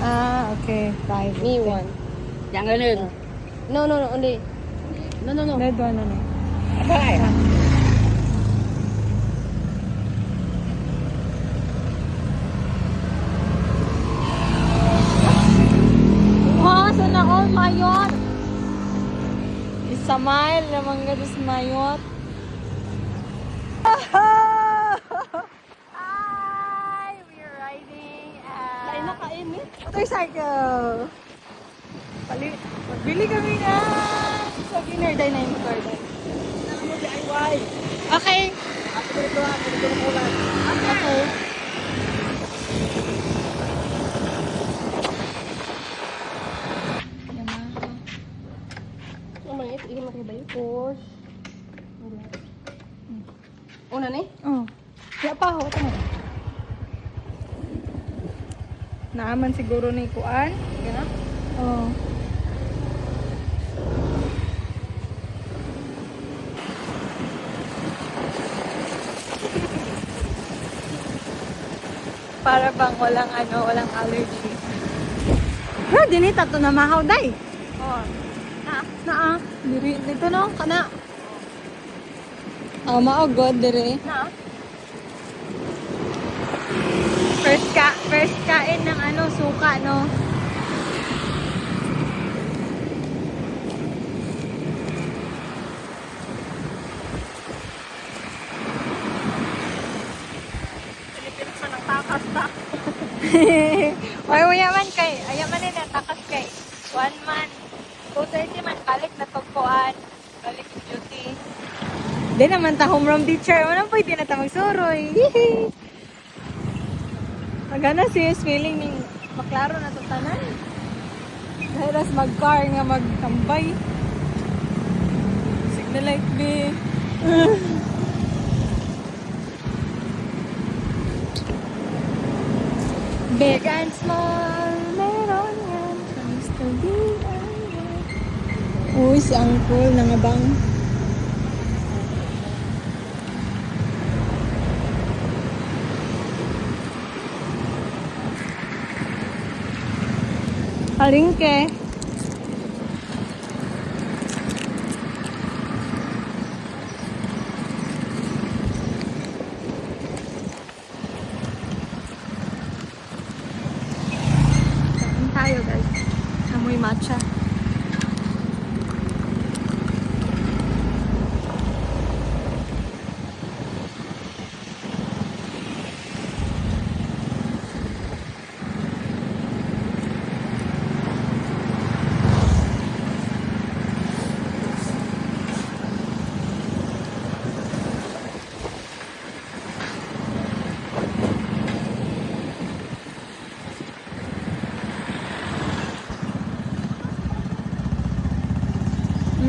Ah, okay. 5. Me one. Jangan nun. No, no, no, only. No, no, no. Red one na. Bye. Wow, sana all mayot. Isa mile naman nga sa mayot. Hi! We're riding Kain na kain eh. motorcycle. Magbili kami nga sa dinner day na yung motor day. Ano mo DIY? Okay. Ako dito ng ulan. Okay. Ano man ito? Iyon natin ba yun? Push. Una ni? Oh. Kaya pa ako. Ito na. Naaman siguro ni Kuan. Gana? Oh. Para bang walang allergy. Bro, dinita to na mahaw day. Oh. Naa, dito no, kana. Mao god dire. Na? First kain ng suka no. Pilipinas man ang takas ta. Oy, ayaman na takas kay 1 month. 230 man balik na tagpuan. Balik yung duty. Di naman ta home room teacher. Wala pwede na ta magsuroy. Magana serious feeling ning maklaro na to tanan. Dahil ras mag-car nga magtambay. Signal light be. Big and small, meron yan. Comes to be uy, si Uncle nangabang. Palingke. Kain tayo guys. Amoy matcha.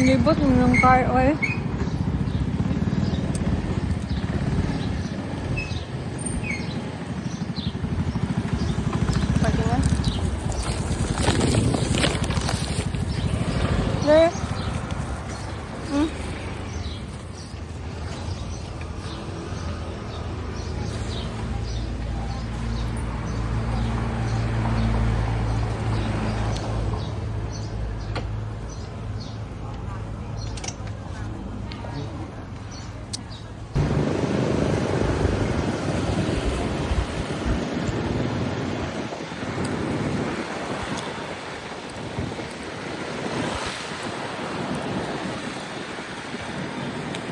Libot mo yung car oil. Pwede nga. There.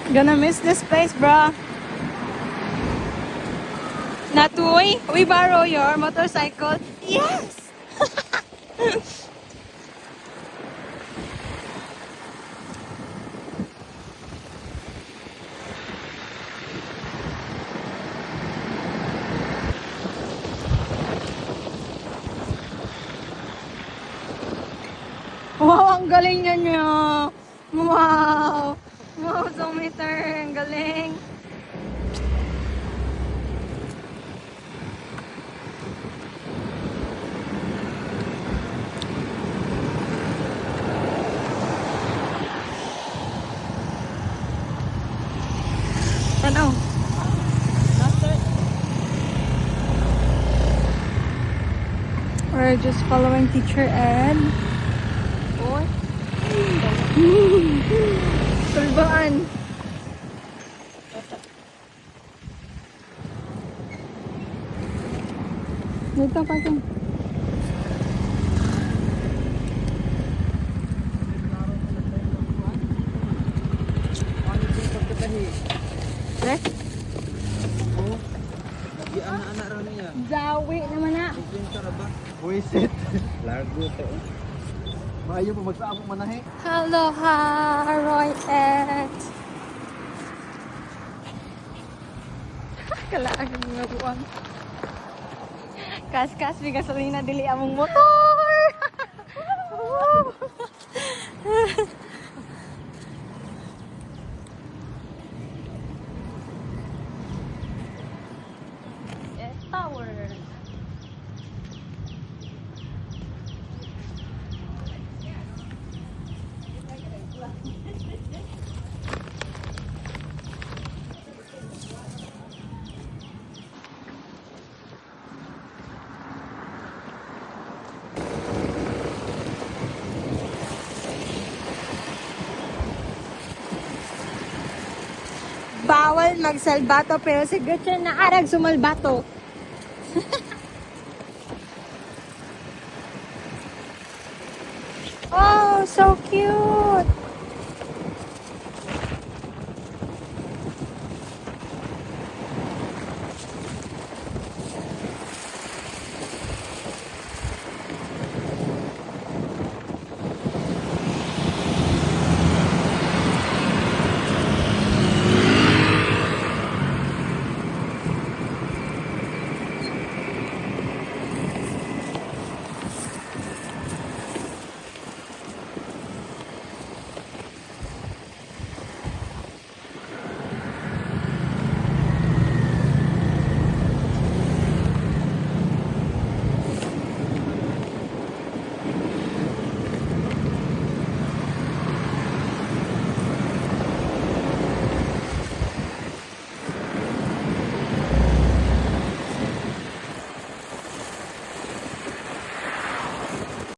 Gonna miss this place, bro. Natuy, we borrow your motorcycle. Yes! Wow, ang galing niya. Wow! Wow, Zometer, ang galing. Ano? We're just following Teacher Ed. Oy. Tulbaan. Dito pa ito. Eh? Di anak-anak raw niya. Zawi naman na. Pinta ra ba? Buisit. Lago to. Maayo pa magsaamo manahe. Hello, ha, Roy Ed. Kalaan yung mga buwang. Kas-kas, may gasolina dili among motor. Yes, tower. Bawal magsalbato pero si Gretchen na arag sumalbato. Oh, so cute!